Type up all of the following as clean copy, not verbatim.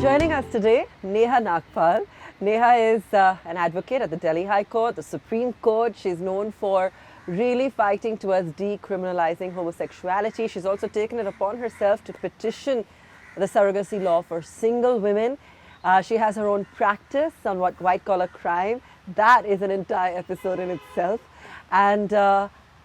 Joining us today, Neeha Nagpal. Neeha is an advocate at the Delhi High Court, the Supreme Court. She's known for really fighting towards decriminalizing homosexuality. She's also taken it upon herself to petition the surrogacy law for single women. She has her own practice on white-collar crime. That is an entire episode in itself. And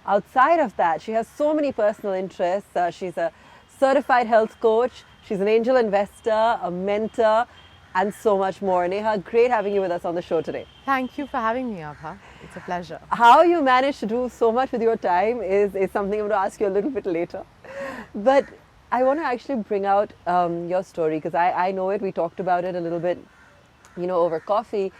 outside of that, she has so many personal interests. She's a certified health coach. She's an angel investor, a mentor, and so much more. Neeha, great having you with us on the show today. Thank you for having me, Aabha. It's a pleasure. How you manage to do so much with your time is something I'm going to ask you a little bit later. But I want to actually bring out your story because I know it. We talked about it a little bit, over coffee.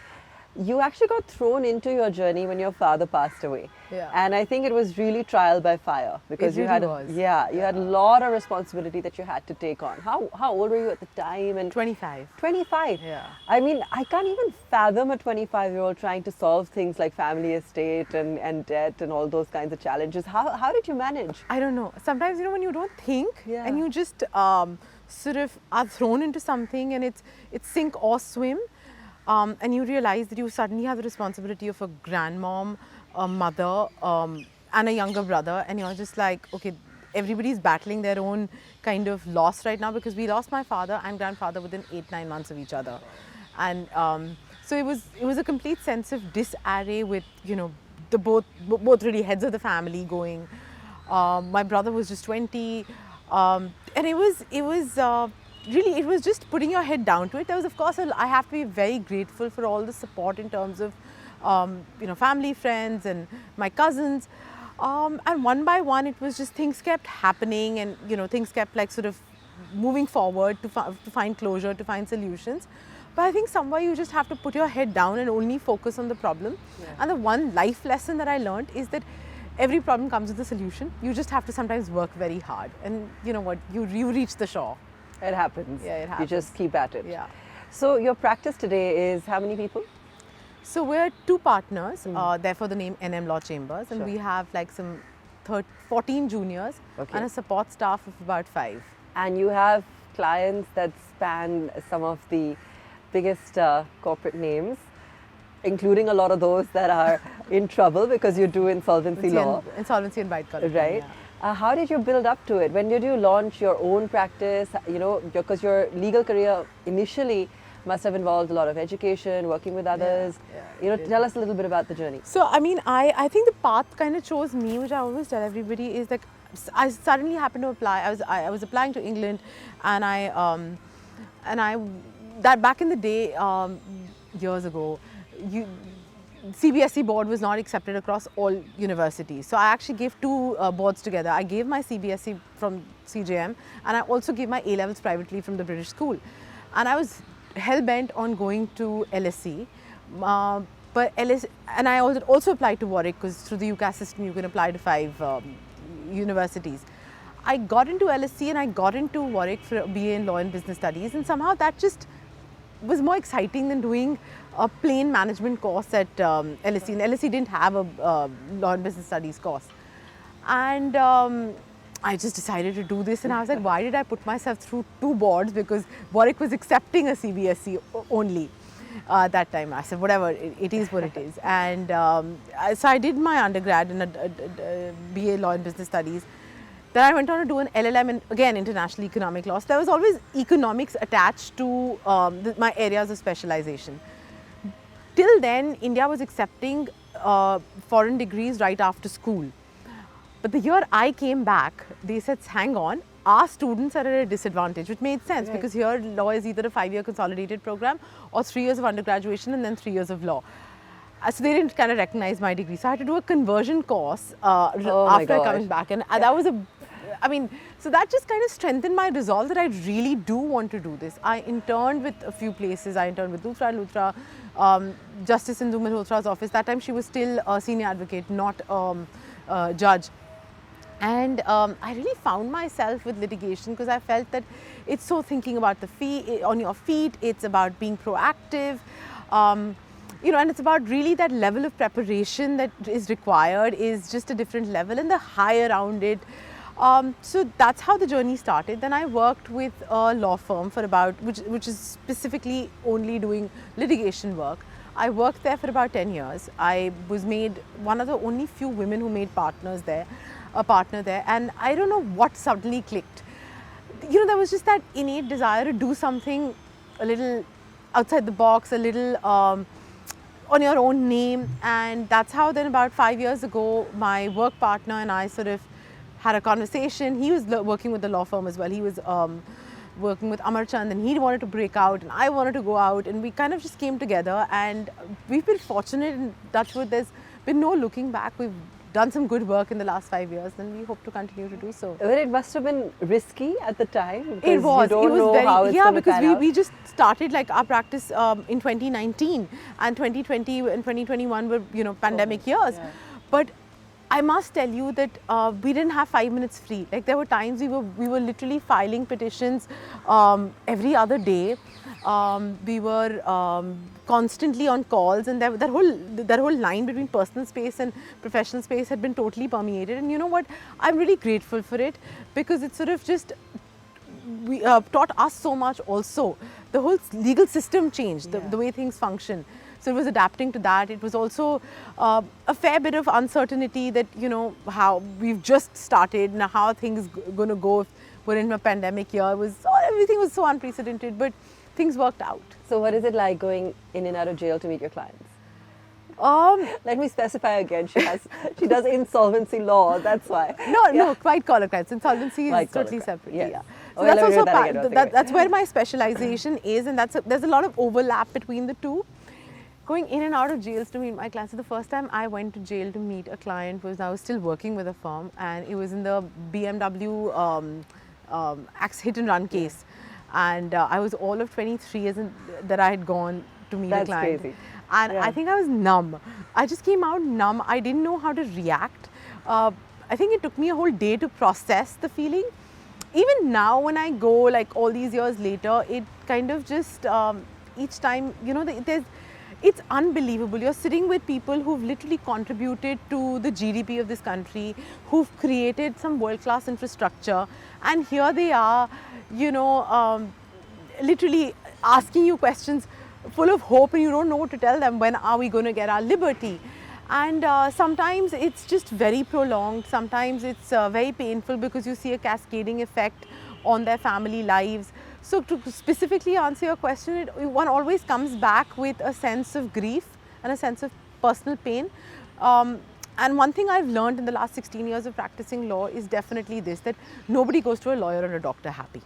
You actually got thrown into your journey when your father passed away. Yeah. And I think it was really trial by fire because you had a lot of responsibility that you had to take on. How old were you at the time? And 25. 25. Yeah. I mean, I can't even fathom a 25-year-old trying to solve things like family estate and debt and all those kinds of challenges. How did you manage? I don't know. Sometimes, when you don't think and you just sort of are thrown into something and it's sink or swim. And you realize that you suddenly have the responsibility of a grandmom, a mother, and a younger brother, and you're just like, okay, everybody's battling their own kind of loss right now because we lost my father and grandfather within 8-9 months of each other, and so it was a complete sense of disarray with the both really heads of the family going. My brother was just 20, and it was. Really, it was just putting your head down to it. There was, of course, I have to be very grateful for all the support in terms of, family, friends, and my cousins. And one by one, it was just things kept happening, and things kept like sort of moving forward to find closure, to find solutions. But I think somewhere you just have to put your head down and only focus on the problem. Yeah. And the one life lesson that I learned is that every problem comes with a solution. You just have to sometimes work very hard, and you know what, you reach the shore. It happens. Yeah, it happens. You just keep at it. Yeah. So your practice today is how many people? So we're 2 partners, therefore the name NM Law Chambers, and we have like some 14 juniors and a support staff of about 5. And you have clients that span some of the biggest corporate names, including a lot of those that are in trouble because you do insolvency law. Insolvency and white-collar. Right. Yeah. How did you build up to it? When did you launch your own practice? Because your legal career initially must have involved a lot of education, working with others. Tell us a little bit about the journey. So, I mean, I think the path kind of chose me, which I always tell everybody is like, I suddenly happened to apply. I was applying to England, and that back in the day, years ago, CBSE board was not accepted across all universities. So I actually gave 2 boards together. I gave my CBSE from CJM, and I also gave my A-levels privately from the British school. And I was hell-bent on going to LSE. And I also applied to Warwick because through the UCAS system you can apply to 5 universities. I got into LSE and I got into Warwick for a BA in Law and Business Studies, and somehow that just was more exciting than doing a plain management course at LSE. And LSE didn't have a Law and Business Studies course. And I just decided to do this, and I was like, why did I put myself through 2 boards? Because Warwick was accepting a CBSE only that time. I said, whatever, it is what it is. And so I did my undergrad in a BA Law and Business Studies. Then I went on to do an LLM in, again, international economic law. So there was always economics attached to my areas of specialization. Till then, India was accepting foreign degrees right after school. But the year I came back, they said, hang on, our students are at a disadvantage, which made sense because here law is either a 5-year consolidated program or 3 years of undergraduation and then 3 years of law. So they didn't kind of recognize my degree. So I had to do a conversion course after coming back. And that was so that just kind of strengthened my resolve that I really do want to do this. I interned with a few places. I interned with Dufra and Luthra, Justice Indhu Malhotra's office. That time she was still a senior advocate, not a judge. And I really found myself with litigation because I felt that it's so thinking about the fee on your feet. It's about being proactive. And it's about really that level of preparation that is required is just a different level, and the high around it So that's how the journey started. Then I worked with a law firm for about, which is specifically only doing litigation work. I worked there for about 10 years. I was made one of the only few women who made a partner there, and I don't know what suddenly clicked. You know, there was just that innate desire to do something a little outside the box, a little on your own name, and that's how then about 5 years ago, my work partner and I sort of had a conversation. He was working with the law firm as well. He was working with Amar Chand, and he wanted to break out and I wanted to go out, and we kind of just came together, and we've been fortunate in Touchwood. There's been no looking back. We've done some good work in the last 5 years, and we hope to continue to do so. But it must have been risky at the time. It was. You don't know very, how it's yeah, going to because pan out. we just started like our practice in 2019, and 2020 and 2021 were, you know, pandemic years. Yeah. But I must tell you that we didn't have 5 minutes free. Like, there were times we were literally filing petitions every other day. We were constantly on calls, and that whole line between personal space and professional space had been totally permeated. And you know what? I'm really grateful for it, because it sort of just taught us so much also. The whole legal system changed, the way things function. So it was adapting to that. It was also a fair bit of uncertainty that, you know, how we've just started and how things going to go if we're in a pandemic year. Everything was so unprecedented, but things worked out. So what is it like going in and out of jail to meet your clients? Let me specify again. She does insolvency law. That's why. No, quite collar clients. Insolvency is totally separate. Yes. Yeah. So that's also that's where my specialization is, and there's a lot of overlap between the two. Going in and out of jails to meet my clients. So the first time I went to jail to meet a client was, I was still working with a firm, and it was in the BMW axe hit and run case. And I was all of 23 years that I had gone to meet a client. That's crazy. And I think I was numb. I just came out numb. I didn't know how to react. I think it took me a whole day to process the feeling. Even now when I go, like all these years later, it kind of just, each time, you know, it's unbelievable. You're sitting with people who've literally contributed to the GDP of this country, who've created some world-class infrastructure, and here they are, you know, literally asking you questions full of hope, and you don't know what to tell them. When are we going to get our liberty? And sometimes it's just very prolonged. Sometimes it's very painful, because you see a cascading effect on their family lives. So to specifically answer your question, one always comes back with a sense of grief and a sense of personal pain. And one thing I've learned in the last 16 years of practicing law is definitely this, that nobody goes to a lawyer or a doctor happy.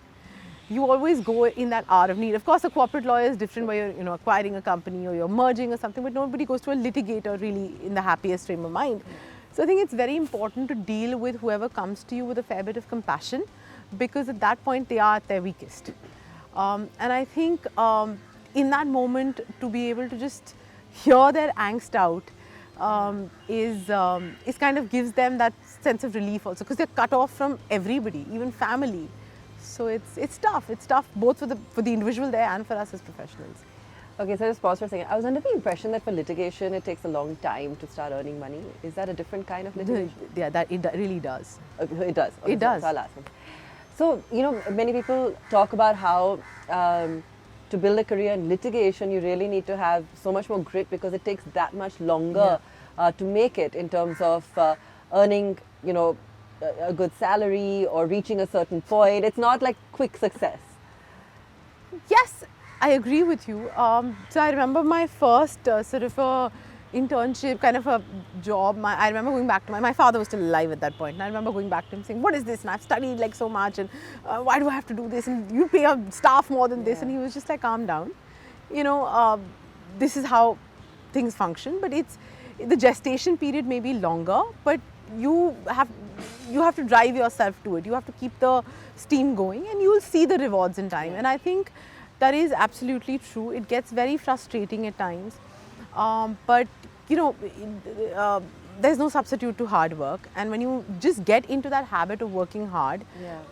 You always go in that hour of need. Of course, a corporate lawyer is different, where you're, you know, acquiring a company or you're merging or something, but nobody goes to a litigator really in the happiest frame of mind. So I think it's very important to deal with whoever comes to you with a fair bit of compassion, because at that point they are at their weakest. And I think in that moment, to be able to just hear their angst out is kind of gives them that sense of relief also, because they're cut off from everybody, even family. So it's tough. It's tough both for the individual there and for us as professionals. Okay, so just pause for a second. I was under the impression that for litigation, it takes a long time to start earning money. Is that a different kind of litigation? Yeah, it really does. Okay, it does. Okay, it does. So I'll ask them. So, you know, many people talk about how to build a career in litigation, you really need to have so much more grit, because it takes that much longer to make it in terms of earning, you know, a good salary or reaching a certain point. It's not like quick success. Yes, I agree with you. So I remember my first sort of a internship, kind of a job. I remember going back to my father was still alive at that point, and I remember going back to him saying, "What is this? And I've studied like so much, and why do I have to do this? And you pay your staff more than this." And he was just like, "Calm down. You know, this is how things function. But the gestation period may be longer, but you have to drive yourself to it. You have to keep the steam going, and you will see the rewards in time." And I think that is absolutely true. It gets very frustrating at times, but you know, there's no substitute to hard work. And when you just get into that habit of working hard,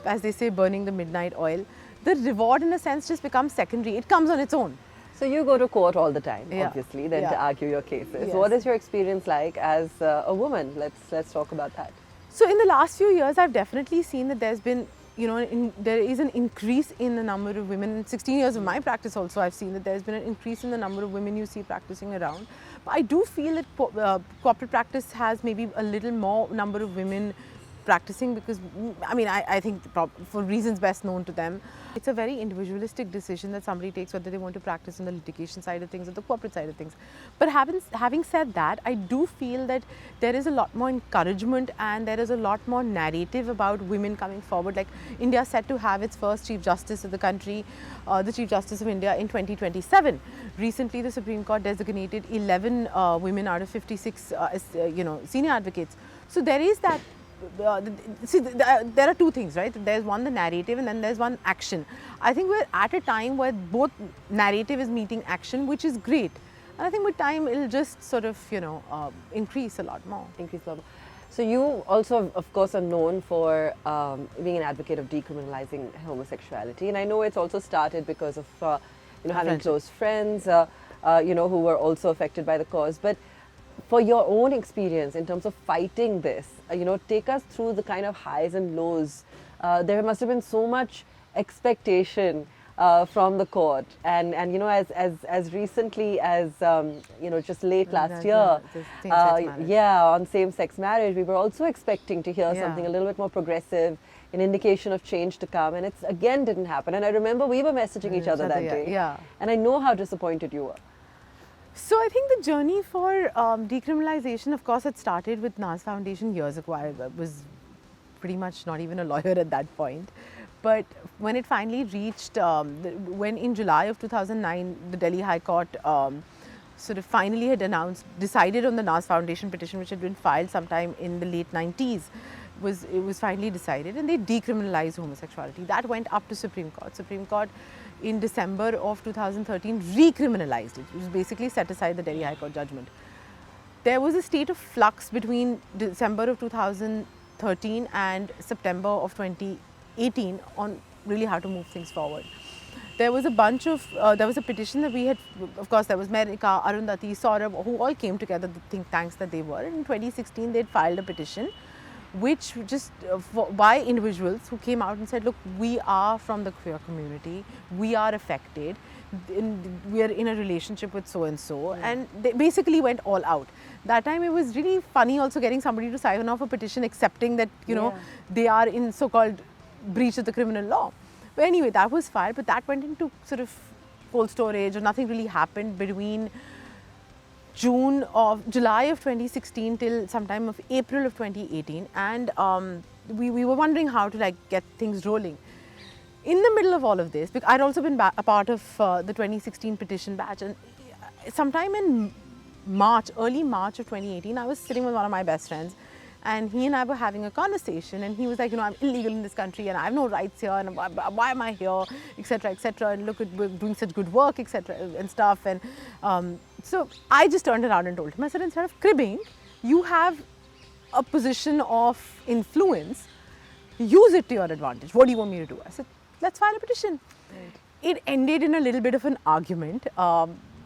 as they say, burning the midnight oil, the reward in a sense just becomes secondary. It comes on its own. So you go to court all the time, obviously, then to argue your cases. Yes. What is your experience like as a woman? Let's talk about that. So in the last few years, I've definitely seen that there's been, there is an increase in the number of women. In 16 years of my practice also, I've seen that there's been an increase in the number of women you see practicing around. But I do feel that corporate practice has maybe a little more number of women practicing because, I think for reasons best known to them, it's a very individualistic decision that somebody takes whether they want to practice on the litigation side of things or the corporate side of things. But having said that, I do feel that there is a lot more encouragement and there is a lot more narrative about women coming forward. Like India is set to have its first Chief Justice of the country, the Chief Justice of India in 2027. Recently, the Supreme Court designated 11 women out of 56 as, senior advocates. So there is that. There are two things, right? There's one, the narrative, and then there's one, action. I think we're at a time where both narrative is meeting action, which is great. And I think with time, it'll just sort of, increase a lot more. So you also, of course, are known for being an advocate of decriminalizing homosexuality. And I know it's also started because of, having close friends, who were also affected by the cause. But for your own experience in terms of fighting this, take us through the kind of highs and lows. There must have been so much expectation from the court, and as recently as just late last year, on same-sex marriage, we were also expecting to hear something a little bit more progressive, an indication of change to come, and it's again didn't happen. And I remember we were messaging each other that day, and I know how disappointed you were. So I think the journey for decriminalization, of course, had started with NAS Foundation years ago. I was pretty much not even a lawyer at that point. But when it finally reached, when in July of 2009, the Delhi High Court sort of finally had decided on the NAS Foundation petition, which had been filed sometime in the late 90s, it was finally decided, and they decriminalized homosexuality. That went up to Supreme Court. Supreme Court in December of 2013 recriminalized it. It was basically set aside the Delhi High Court judgment. There was a state of flux between December of 2013 and September of 2018 on really how to move things forward. There was a bunch of, there was a petition that we had, of course there was Merika, Arundhati, Saurabh, who all came together, the think tanks that they were. In 2016 they had filed a petition which just by individuals who came out and said, look, we are from the queer community, we are affected, we are in a relationship with so-and-so, and they basically went all out. That time it was really funny also getting somebody to sign off a petition accepting that, they are in so-called breach of the criminal law. But anyway, that was filed, but that went into sort of cold storage, or nothing really happened between July of 2016 till sometime of April of 2018, and we were wondering how to get things rolling. In the middle of all of this, because I'd also been a part of the 2016 petition batch, and sometime in early March of 2018, I was sitting with one of my best friends, and he and I were having a conversation, and he was like, I'm illegal in this country and I have no rights here, and why am I here, etc., etc., and look, we're doing such good work, etc., and stuff. And so I just turned around and told him, I said, instead of cribbing, you have a position of influence, use it to your advantage. What do you want me to do? I said, let's file a petition. Right. It ended in a little bit of an argument.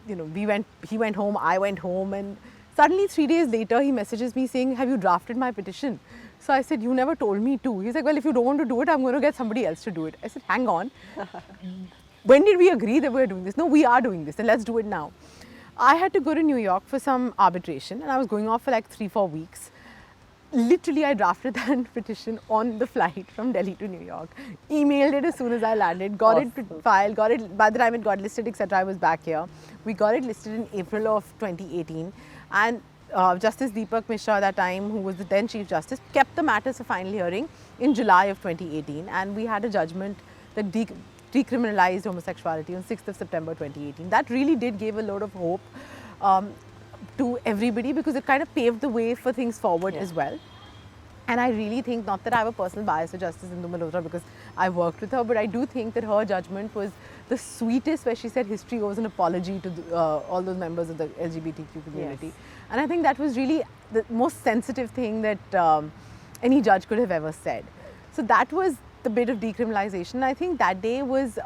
He went home, I went home, and suddenly 3 days later, he messages me saying, have you drafted my petition? So I said, you never told me to. He's like, well, if you don't want to do it, I'm going to get somebody else to do it. I said, hang on. When did we agree that we're doing this? No, we are doing this, and let's do it now. I had to go to New York for some arbitration, and I was going off for like 3-4 weeks. Literally, I drafted that petition on the flight from Delhi to New York, emailed it as soon as I landed, got it filed, got it, by the time it got listed, etc., I was back here. We got it listed in April of 2018, and Justice Deepak Mishra at that time, who was the then Chief Justice, kept the matters for final hearing in July of 2018, and we had a judgment that decriminalized homosexuality on 6th of September 2018. That really did give a lot of hope to everybody, because it kind of paved the way for things forward as well. And I really think, not that I have a personal bias for Justice Indu Malhotra because I worked with her, but I do think that her judgment was the sweetest, where she said history owes an apology to all those members of the LGBTQ community. Yes. And I think that was really the most sensitive thing that any judge could have ever said. So that was the bit of decriminalization. I think that day was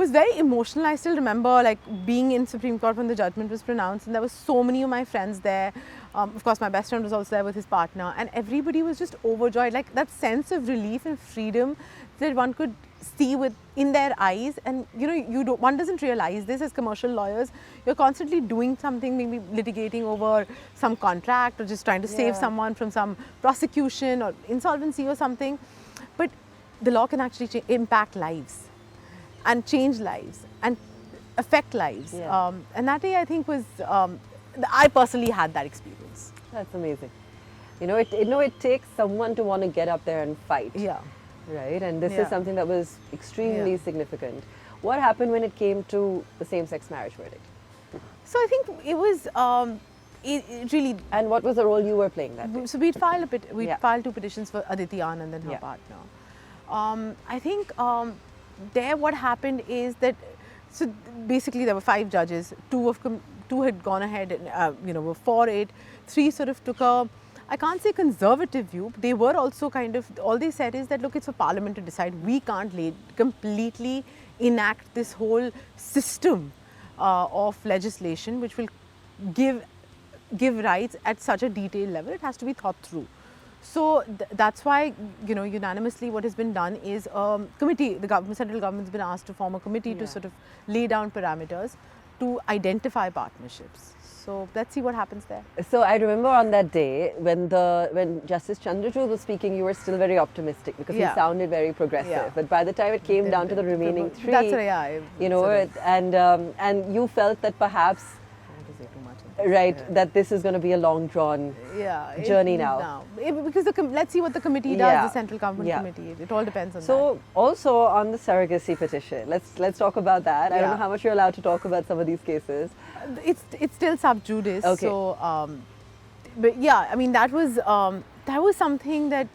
very emotional. I still remember being in Supreme Court when the judgment was pronounced, and there were so many of my friends there. Of course, my best friend was also there with his partner, and everybody was just overjoyed. Like that sense of relief and freedom that one could see in their eyes. And one doesn't realize this as commercial lawyers. You're constantly doing something, maybe litigating over some contract or just trying to save someone from some prosecution or insolvency or something. But the law can actually impact lives and change lives and affect lives. And that day, I think, was I personally had that experience. That's amazing. It takes someone to want to get up there and fight. Yeah. Right, and this is something that was extremely significant. What happened when it came to the same-sex marriage verdict? So I think it was it really. And what was the role you were playing that day? So we'd filed 2 petitions for Aditi Anand and her partner. I think there what happened is that, so basically there were 5 judges, 2 had gone ahead and were for it, 3 sort of took a, I can't say conservative view, but they were also kind of, all they said is that look, it's for Parliament to decide, we can't completely enact this whole system of legislation which will give rights at such a detailed level. It has to be thought through. So that's why, unanimously what has been done is committee, the central government's been asked to form a committee to sort of lay down parameters to identify partnerships. So let's see what happens there. So I remember on that day when Justice Chandrachud was speaking, you were still very optimistic because he sounded very progressive. But by the time it came down to the remaining 3, that's right, and you felt that perhaps, that this is going to be a long drawn journey now. Because let's see what the committee does, the central government committee. It all depends on that. So also on the surrogacy petition, let's talk about that. I don't know how much you're allowed to talk about some of these cases. It's still sub judice. Okay. So, but yeah, I mean that was something that.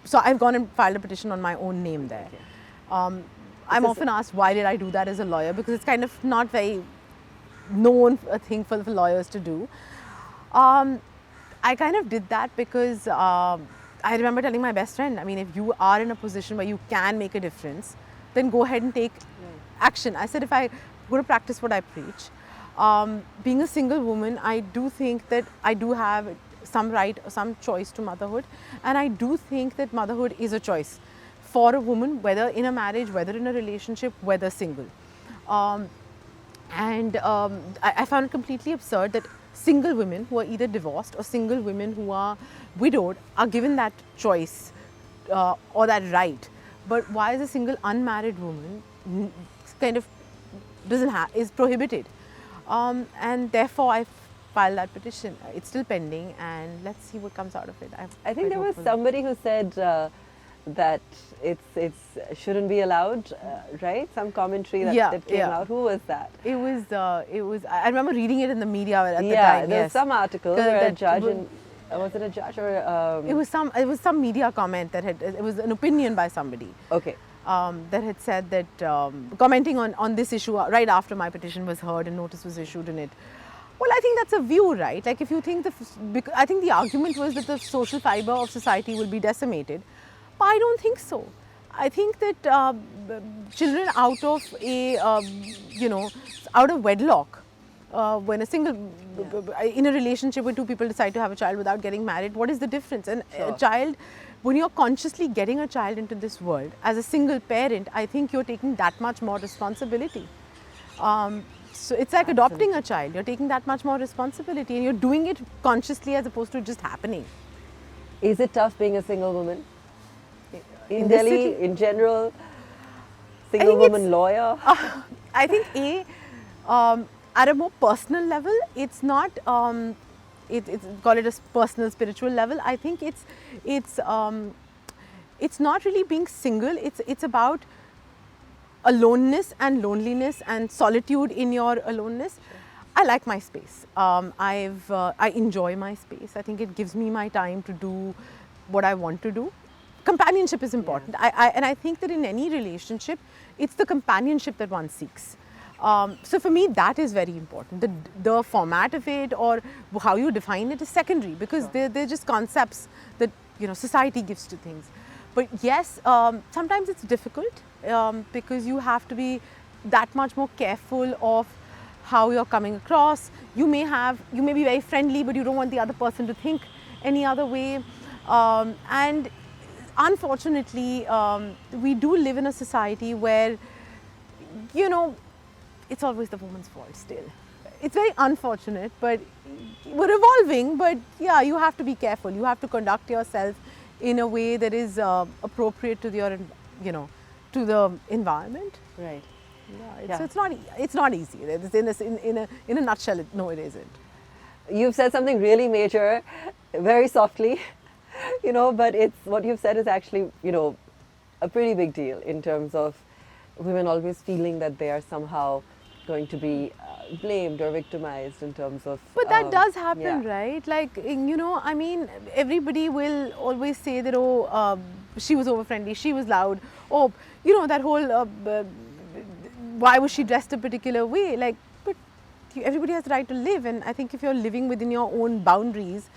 So I've gone and filed a petition on my own name there. Okay. I'm often asked why did I do that as a lawyer, because it's kind of not very known a thing for lawyers to do. I kind of did that because I remember telling my best friend, I mean, if you are in a position where you can make a difference, then go ahead and take action. I said, if I go to practice what I preach, being a single woman, I do think that I do have some right or some choice to motherhood, and I do think that motherhood is a choice for a woman, whether in a marriage, whether in a relationship, whether single. I found it completely absurd that single women who are either divorced or single women who are widowed are given that choice or that right. But why is a single unmarried woman kind of is prohibited? And therefore I filed that petition. It's still pending, and let's see what comes out of it. I think there was somebody who said that it's shouldn't be allowed, right? Some commentary that came out. Who was that? It was. I remember reading it in the media at the time. Yeah, there was some article where a judge was it a judge or? It was some media comment that it was an opinion by somebody. Okay. That had said that commenting on this issue right after my petition was heard and notice was issued in it. Well, I think that's a view, right? Like if you think I think the argument was that the social fiber of society will be decimated. But I don't think so. I think that children out of out of wedlock, when in a relationship when 2 people decide to have a child without getting married, what is the difference? And a child, when you're consciously getting a child into this world as a single parent, I think you're taking that much more responsibility. So it's like adopting a child. You're taking that much more responsibility, and you're doing it consciously as opposed to just happening. Is it tough being a single woman? In Delhi, in general, single woman lawyer? I think at a more personal level, it's not, call it a personal spiritual level. I think it's not really being single. It's about aloneness and loneliness and solitude in your aloneness. I like my space. I enjoy my space. I think it gives me my time to do what I want to do. Companionship is important. And I think that in any relationship, it's the companionship that one seeks. So for me, that is very important. The format of it or how you define it is secondary, because they're just concepts that society gives to things. But yes, sometimes it's difficult because you have to be that much more careful of how you're coming across. You may be very friendly, but you don't want the other person to think any other way. And unfortunately, we do live in a society where, you know, it's always the woman's fault still. It's very unfortunate, but we're evolving. But yeah, you have to be careful. You have to conduct yourself in a way that is appropriate to your, you know, to the environment. Right. Yeah, it's not easy. In a nutshell, no, it isn't. You've said something really major, very softly, you know, but it's what you've said is actually, you know, a pretty big deal in terms of women always feeling that they are somehow going to be blamed or victimized in terms of. But that does happen, right? Like, you know, I mean, everybody will always say that, oh, she was over friendly, she was loud, oh, you know, that whole, why was she dressed a particular way? Like, but everybody has the right to live, and I think if you're living within your own boundaries,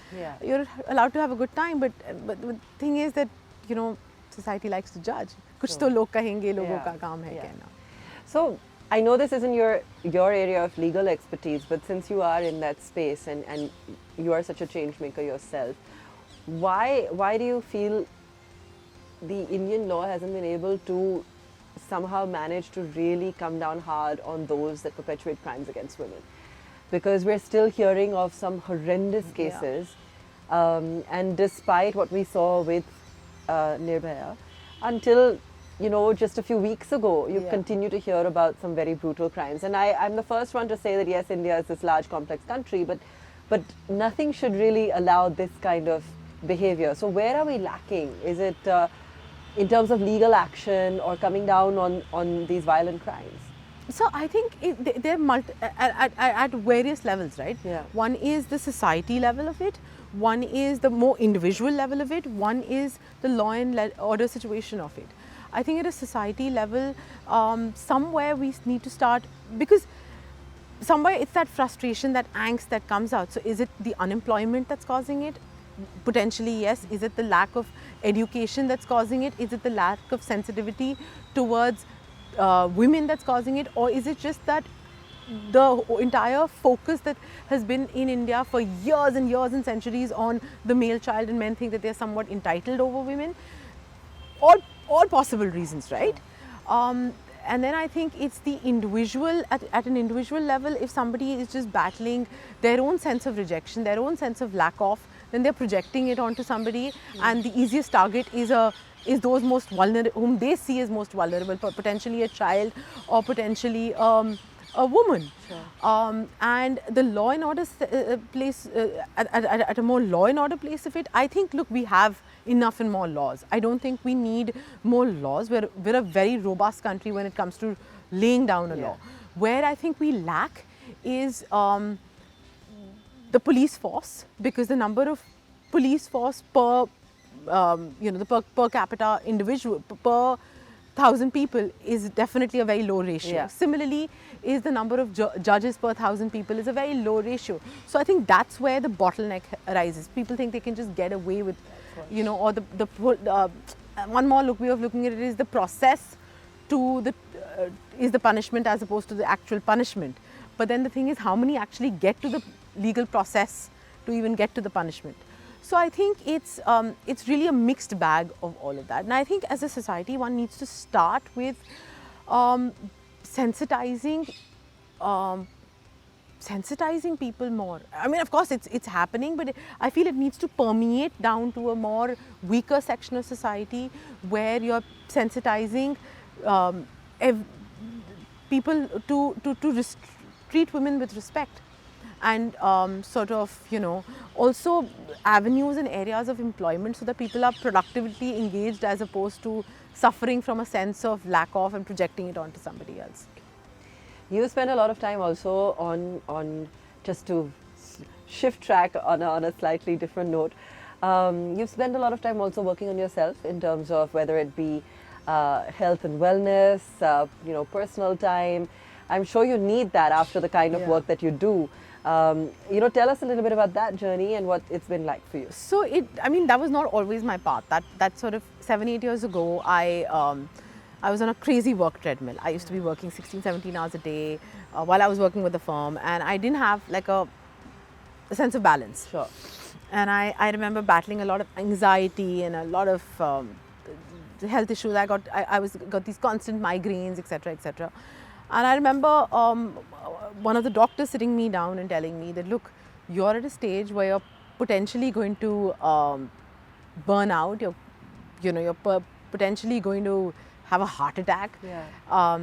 you're allowed to have a good time. But the thing is that, you know, society likes to judge. Kuch to log kahenge, logon ka kaam hai kehna. So I know this isn't your area of legal expertise, but since you are in that space and you are such a change maker yourself, why do you feel the Indian law hasn't been able to somehow manage to really come down hard on those that perpetuate crimes against women? Because we're still hearing of some horrendous cases, and despite what we saw with Nirbhaya, until, you know, just a few weeks ago, you continue to hear about some very brutal crimes. And I'm the first one to say that yes, India is this large, complex country, but nothing should really allow this kind of behavior. So where are we lacking? Is it in terms of legal action or coming down on these violent crimes? So I think they're at various levels, right? Yeah. One is the society level of it. One is the more individual level of it. One is the law and order situation of it. I think at a society level, somewhere we need to start, because somewhere it's that frustration, that angst that comes out. So is it the unemployment that's causing it? Potentially, yes. Is it the lack of education that's causing it? Is it the lack of sensitivity towards women that's causing it? Or is it just that the entire focus that has been in India for years and years and centuries on the male child, and men think that they're somewhat entitled over women? All possible reasons, right? And then I think it's the individual, at an individual level, if somebody is just battling their own sense of rejection, their own sense of lack of, then they're projecting it onto somebody, and the easiest target is those most vulnerable, whom they see as most vulnerable, potentially a child or potentially a woman. Sure. And the law and order place, at a more law and order place of it, I think, look, we have enough and more laws. I don't think we need more laws. We're a very robust country when it comes to laying down a law. Where I think we lack is the police force, because the number of police force per, the per capita individual, per 1,000 people is definitely a very low ratio. Yeah. Similarly, is the number of judges per 1,000 people is a very low ratio. So I think that's where the bottleneck arises. People think they can just get away with, you know, or one more way of looking at it is the process to the is the punishment as opposed to the actual punishment. But then the thing is, how many actually get to the legal process to even get to the punishment? So I think it's really a mixed bag of all of that. And I think as a society, one needs to start with sensitizing people more. I mean, of course, it's happening, but I feel it needs to permeate down to a more weaker section of society, where you're sensitizing people to treat women with respect, and sort of, you know, also avenues and areas of employment, so that people are productively engaged as opposed to suffering from a sense of lack of and projecting it onto somebody else. You spend a lot of time also on just to shift track on a slightly different note. You've spent a lot of time also working on yourself in terms of whether it be health and wellness, personal time. I'm sure you need that after the kind of work that you do. Tell us a little bit about that journey and what it's been like for you. So that was not always my path. That sort of 7-8 years ago, I was on a crazy work treadmill. I used to be working 16, 17 hours a day, while I was working with the firm, and I didn't have like a sense of balance. Sure. And I remember battling a lot of anxiety and a lot of health issues. I got these constant migraines, etc., etc. And I remember one of the doctors sitting me down and telling me that, look, you're at a stage where you're potentially going to burn out. You're potentially going to have a heart attack. Yeah.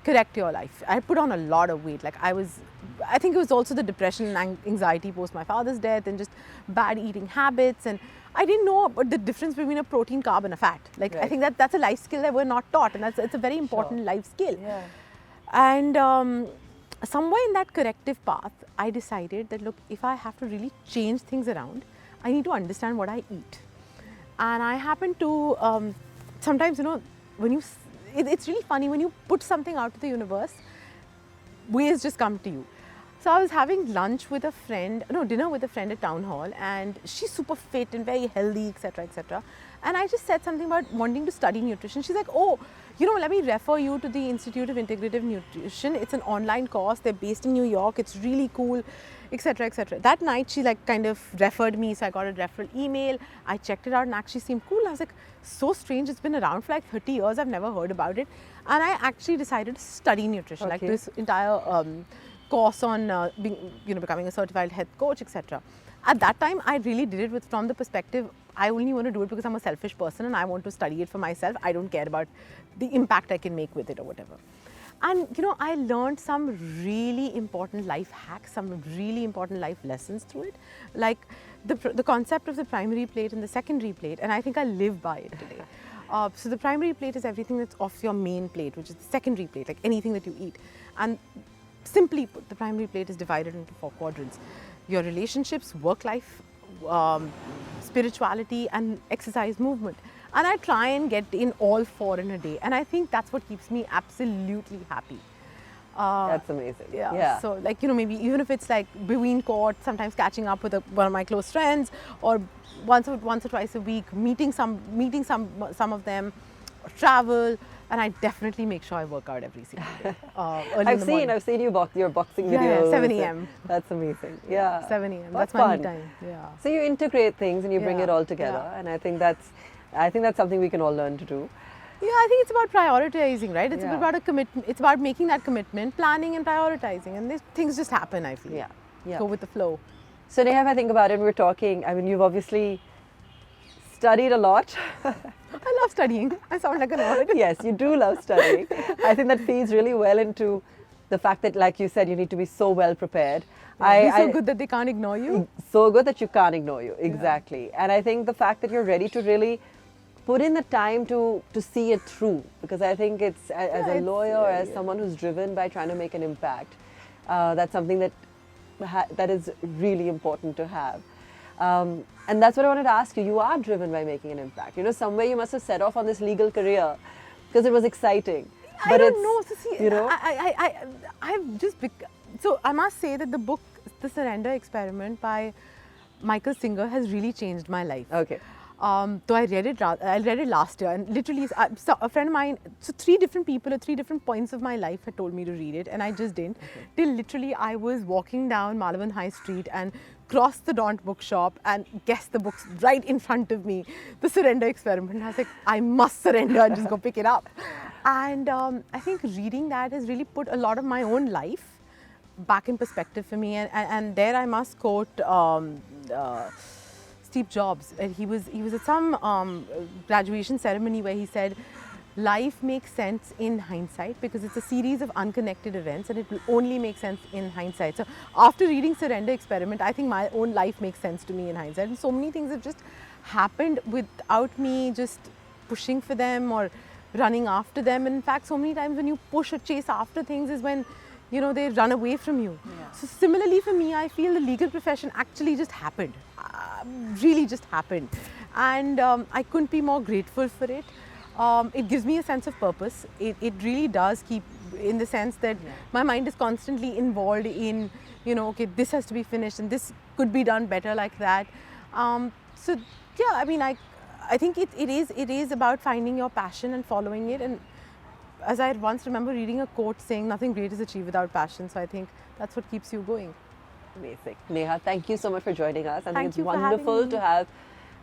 Correct your life. I put on a lot of weight. Like I think it was also the depression and anxiety post my father's death, and just bad eating habits. And I didn't know about the difference between a protein, carb, and a fat. Like, right. I think that's a life skill that we're not taught, and it's a very important Sure. life skill. Yeah. And somewhere in that corrective path, I decided that, look, if I have to really change things around, I need to understand what I eat. And I happen to sometimes, when it's really funny when you put something out to the universe, ways just come to you. So I was having dinner with a friend at town hall, and she's super fit and very healthy, etc., etc. And I just said something about wanting to study nutrition. She's like, oh, let me refer you to the Institute of Integrative Nutrition. It's an online course. They're based in New York. It's really cool, etc., etc. That night, she kind of referred me. So I got a referral email. I checked it out and actually seemed cool. I was like, so strange. It's been around for like 30 years. I've never heard about it. And I actually decided to study nutrition, like this entire course on becoming a certified health coach, etc. At that time, I really did it from the perspective, I only want to do it because I'm a selfish person and I want to study it for myself. I don't care about the impact I can make with it or whatever. And I learned some really important life hacks, some really important life lessons through it, like the concept of the primary plate and the secondary plate, and I think I live by it today. So the primary plate is everything that's off your main plate, which is the secondary plate, like anything that you eat. And simply put, the primary plate is divided into 4 quadrants: your relationships, work life, spirituality, and exercise, movement. And I try and get in all 4 in a day, and I think that's what keeps me absolutely happy. That's amazing. Yeah. So maybe even if it's like between court, sometimes catching up with one of my close friends, or once or twice a week, meeting some of them, or travel. And I definitely make sure I work out every single day. I've seen your boxing videos. Yeah, 7 a.m. That's amazing. Yeah. 7 a.m. That's fun. my me time. Yeah. So you integrate things and you bring it all together, and I think that's something we can all learn to do. Yeah, I think it's about prioritizing, right? It's about a commitment. It's about making that commitment, planning and prioritizing, and things just happen, I feel. Yeah. Go with the flow. So Neha, if I think about it, we're talking, I mean, you've obviously studied a lot. I love studying. I sound like an nerd. Yes, you do love studying. I think that feeds really well into the fact that, like you said, you need to be so well prepared. Be so good that they can't ignore you. So good that you can't ignore you. Exactly. Yeah. And I think the fact that you're ready to really put in the time to see it through, because I think it's, as a lawyer, or as someone who's driven by trying to make an impact, that's something that is really important to have. And that's what I wanted to ask you. You are driven by making an impact. Somewhere you must have set off on this legal career because it was exciting. I don't know. So see, I've just so I must say that the book, The Surrender Experiment by Michael Singer, has really changed my life. Okay. So I read it last year, and literally a friend of mine, so 3 different people at 3 different points of my life had told me to read it, and I just didn't. Okay. Till literally I was walking down Malavan High Street and crossed the Daunt bookshop and guessed the books right in front of me, The Surrender Experiment. And I was like, I must surrender and just go pick it up. And I think reading that has really put a lot of my own life back in perspective for me. And there I must quote Steve Jobs. He was at some graduation ceremony where he said, life makes sense in hindsight because it's a series of unconnected events, and it will only make sense in hindsight. So after reading Surrender Experiment, I think my own life makes sense to me in hindsight, and so many things have just happened without me just pushing for them or running after them. And in fact, so many times when you push or chase after things is when they run away from you. Yeah. So similarly for me, I feel the legal profession actually just happened, really just happened, and I couldn't be more grateful for it. It gives me a sense of purpose. It really does keep, in the sense that my mind is constantly involved in, okay, this has to be finished and this could be done better like that. So yeah, I mean, I think it is about finding your passion and following it. And as I once remember reading a quote saying, nothing great is achieved without passion. So I think that's what keeps you going. Amazing. Neha, thank you so much for joining us. I think Thank it's you for having wonderful me. to have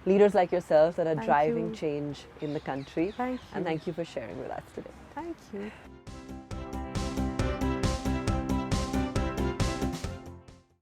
leaders like yourselves that are Thank driving you. change in the country. Thank And you. thank you for sharing with us today. Thank you.